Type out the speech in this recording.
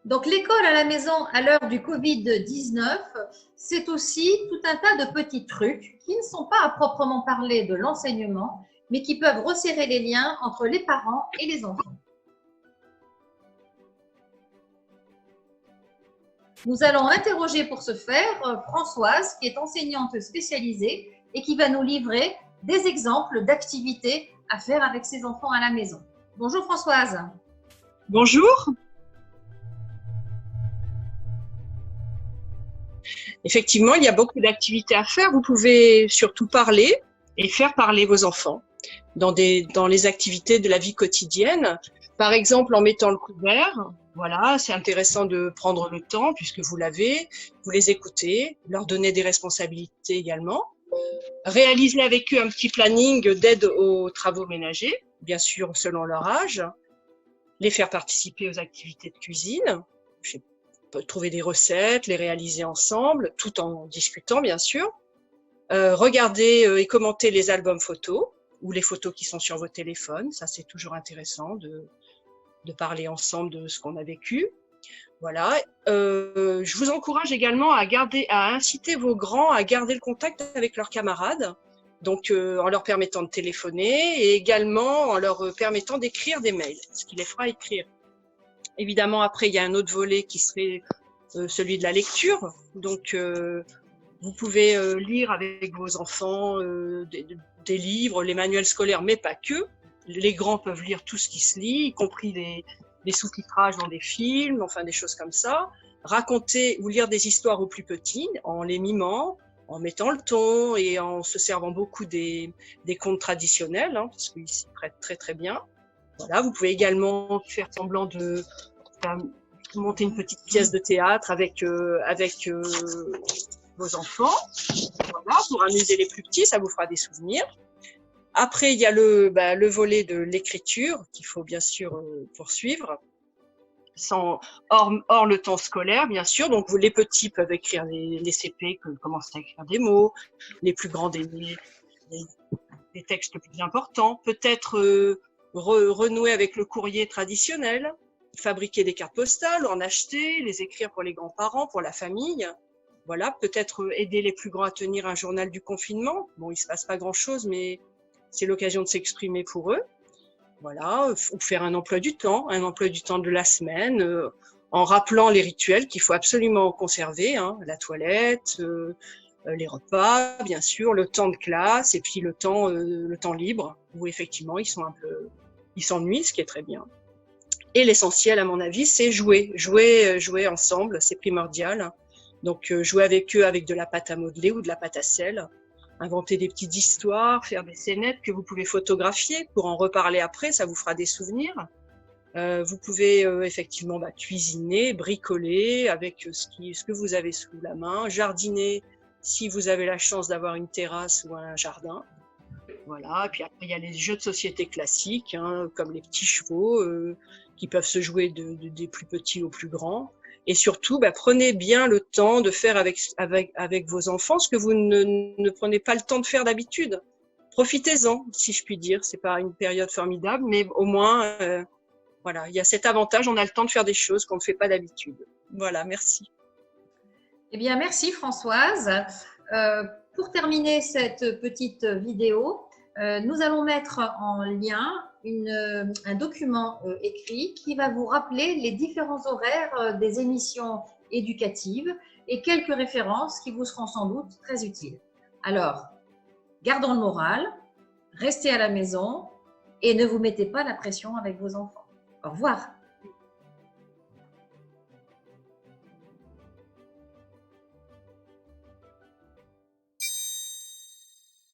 Donc, l'école à la maison à l'heure du Covid-19, c'est aussi tout un tas de petits trucs qui ne sont pas à proprement parler de l'enseignement, mais qui peuvent resserrer les liens entre les parents et les enfants. Nous allons interroger pour ce faire Françoise, qui est enseignante spécialisée et qui va nous livrer des exemples d'activités à faire avec ses enfants à la maison. Bonjour Françoise. Bonjour. Effectivement, il y a beaucoup d'activités à faire. Vous pouvez surtout parler et faire parler vos enfants dans les activités de la vie quotidienne. Par exemple, en mettant le couvert. Voilà, c'est intéressant de prendre le temps puisque vous l'avez, vous les écoutez, leur donner des responsabilités également. Réaliser avec eux un petit planning d'aide aux travaux ménagers, bien sûr selon leur âge. Les faire participer aux activités de cuisine. Trouver des recettes, les réaliser ensemble, tout en discutant bien sûr. Regarder et commenter les albums photos ou les photos qui sont sur vos téléphones. Ça, c'est toujours intéressant de parler ensemble de ce qu'on a vécu. Voilà. Je vous encourage également à inciter vos grands à garder le contact avec leurs camarades. Donc, en leur permettant de téléphoner et également en leur permettant d'écrire des mails, ce qui les fera écrire. Évidemment, après, il y a un autre volet qui serait celui de la lecture. Donc, vous pouvez lire avec vos enfants des livres, les manuels scolaires, mais pas que. Les grands peuvent lire tout ce qui se lit, y compris les sous-titrages dans des films, enfin des choses comme ça. Raconter ou lire des histoires aux plus petits en les mimant, en mettant le ton et en se servant beaucoup des contes traditionnels, hein, parce qu'ils s'y prêtent très très bien. Voilà, vous pouvez également faire semblant de monter une petite pièce de théâtre avec vos enfants. Voilà, pour amuser les plus petits, ça vous fera des souvenirs. Après, il y a le volet de l'écriture qu'il faut bien sûr poursuivre, hors le temps scolaire, bien sûr. Donc, les petits peuvent écrire les CP, commencer à écrire des mots, les plus grands des textes plus importants. Peut-être renouer avec le courrier traditionnel, fabriquer des cartes postales, en acheter, les écrire pour les grands-parents, pour la famille. Voilà, peut-être aider les plus grands à tenir un journal du confinement. Bon, il se passe pas grand-chose, mais c'est l'occasion de s'exprimer pour eux. Voilà, ou faire un emploi du temps de la semaine, en rappelant les rituels qu'il faut absolument conserver, hein, la toilette, les repas, bien sûr, le temps de classe et puis le temps libre où effectivement ils s'ennuient, ce qui est très bien. Et l'essentiel, à mon avis, c'est jouer ensemble, c'est primordial. Donc jouer avec eux avec de la pâte à modeler ou de la pâte à sel, inventer des petites histoires, faire des scénettes que vous pouvez photographier pour en reparler après, ça vous fera des souvenirs. Vous pouvez effectivement cuisiner, bricoler avec ce que vous avez sous la main, jardiner si vous avez la chance d'avoir une terrasse ou un jardin. Voilà, et puis après il y a les jeux de société classiques, hein, comme les petits chevaux qui peuvent se jouer des plus petits aux plus grands. Et surtout, prenez bien le temps de faire avec vos enfants ce que vous ne prenez pas le temps de faire d'habitude. Profitez-en, si je puis dire. C'est pas une période formidable, mais au moins, voilà, il y a cet avantage, on a le temps de faire des choses qu'on ne fait pas d'habitude. Voilà, merci. Eh bien, merci Françoise. Pour terminer cette petite vidéo, nous allons mettre en lien un document écrit qui va vous rappeler les différents horaires des émissions éducatives et quelques références qui vous seront sans doute très utiles. Alors, gardons le moral, restez à la maison et ne vous mettez pas la pression avec vos enfants. Au revoir.